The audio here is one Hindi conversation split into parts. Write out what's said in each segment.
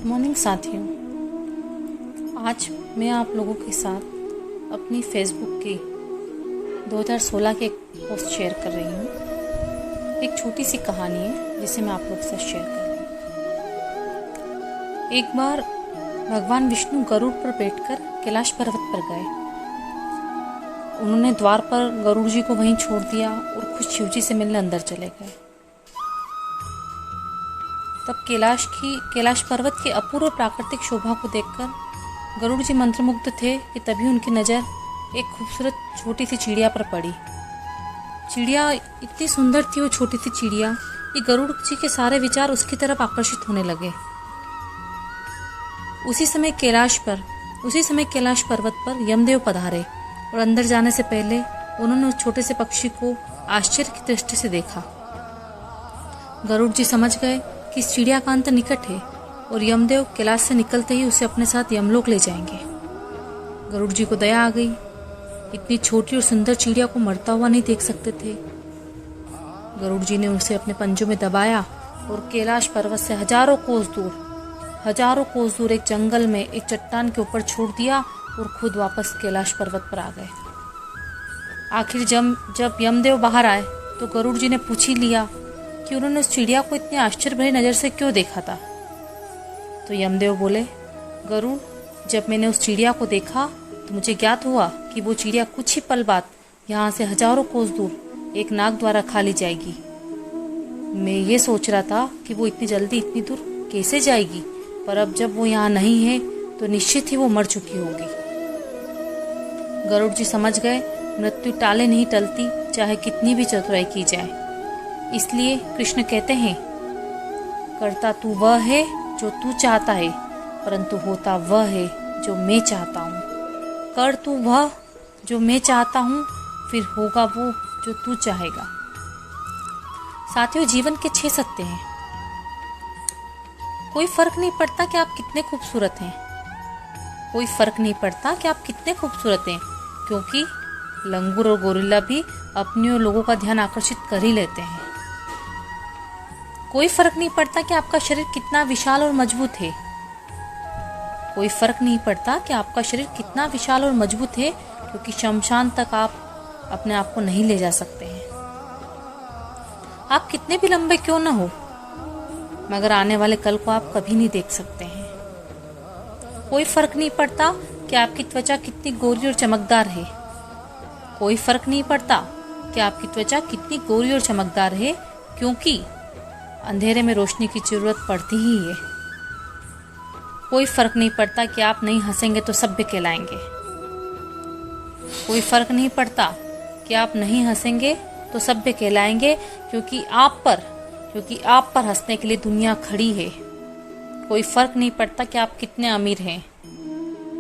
मॉर्निंग साथियों, आज मैं आप लोगों के साथ अपनी फेसबुक की 2016 की एक पोस्ट शेयर कर रही हूँ। एक छोटी सी कहानी है जिसे मैं आप लोगों के साथ शेयर कर रही हूँ। एक बार भगवान विष्णु गरुड़ पर बैठकर कैलाश पर्वत पर गए। उन्होंने द्वार पर गरुड़ जी को वहीं छोड़ दिया और खुद शिव जी से मिलने अंदर चले गए। तब कैलाश पर्वत की अपूर्व प्राकृतिक शोभा को देखकर गरुड़ जी मंत्रमुग्ध थे कि तभी उनकी नज़र एक खूबसूरत छोटी सी चिड़िया पर पड़ी। चिड़िया इतनी सुंदर थी, वो छोटी सी चिड़िया, कि गरुड़ जी के सारे विचार उसकी तरफ आकर्षित होने लगे। उसी समय कैलाश पर्वत पर यमदेव पधारे और अंदर जाने से पहले उन्होंने उस छोटे से पक्षी को आश्चर्य की दृष्टि से देखा। गरुड़ जी समझ गए कि इस चिड़िया का अंत निकट है और यमदेव कैलाश से निकलते ही उसे अपने साथ यमलोक ले जाएंगे। गरुड़ जी को दया आ गई। इतनी छोटी और सुंदर चिड़िया को मरता हुआ नहीं देख सकते थे। गरुड़ जी ने उसे अपने पंजों में दबाया और कैलाश पर्वत से हजारों कोस दूर एक जंगल में एक चट्टान के ऊपर छोड़ दिया और खुद वापस कैलाश पर्वत पर आ गए। आखिर जब यमदेव बाहर आए तो गरुड़ जी ने पूछ ही लिया कि उन्होंने उस चिड़िया को इतनी आश्चर्य भरी नज़र से क्यों देखा था। तो यमदेव बोले, गरुड़, जब मैंने उस चिड़िया को देखा तो मुझे ज्ञात हुआ कि वो चिड़िया कुछ ही पल बाद यहाँ से हजारों कोस दूर एक नाग द्वारा खा ली जाएगी। मैं ये सोच रहा था कि वो इतनी जल्दी इतनी दूर कैसे जाएगी, पर अब जब वो यहाँ नहीं है तो निश्चित ही वो मर चुकी होगी। गरुड़ जी समझ गए मृत्यु टाले नहीं टलती, चाहे कितनी भी चतुराई की जाए। इसलिए कृष्ण कहते हैं, करता तू वह है जो तू चाहता है, परंतु होता वह है जो मैं चाहता हूँ। कर तू वह जो मैं चाहता हूँ, फिर होगा वो जो तू चाहेगा। साथियों, जीवन के 6 सत्य हैं। कोई फर्क नहीं पड़ता कि आप कितने खूबसूरत हैं, कोई फर्क नहीं पड़ता कि आप कितने खूबसूरत हैं, क्योंकि लंगूर और गोरिल्ला भी अपने और लोगों का ध्यान आकर्षित कर ही लेते हैं। कोई फर्क नहीं पड़ता कि आपका शरीर कितना विशाल और मजबूत है, कोई फर्क नहीं पड़ता कि आपका शरीर कितना विशाल और मजबूत है, क्योंकि शमशान तक आप अपने आप को नहीं ले जा सकते हैं। आप कितने भी लंबे क्यों ना हो, मगर आने वाले कल को आप कभी नहीं देख सकते हैं। कोई फर्क नहीं पड़ता कि आपकी त्वचा कितनी गोरी और चमकदार है, कोई फर्क नहीं पड़ता कि आपकी त्वचा कितनी गोरी और चमकदार है, क्योंकि अंधेरे में रोशनी की जरूरत पड़ती ही है। कोई फर्क नहीं पड़ता कि आप नहीं हंसेंगे तो सभ्य कहलाएंगे, कोई फर्क नहीं पड़ता कि आप नहीं हंसेंगे तो सभ्य कहलाएंगे, क्योंकि आप पर हंसने के लिए दुनिया खड़ी है। कोई फर्क नहीं पड़ता कि आप कितने अमीर हैं,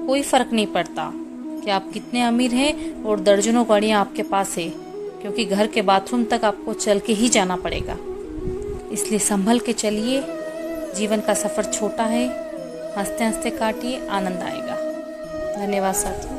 कोई फर्क नहीं पड़ता कि आप कितने अमीर हैं और दर्जनों गाड़ियां आपके पास है, क्योंकि घर के बाथरूम तक आपको चल के ही जाना पड़ेगा। इसलिए संभल के चलिए, जीवन का सफर छोटा है, हंसते हंसते काटिए, आनंद आएगा। धन्यवाद साथियों।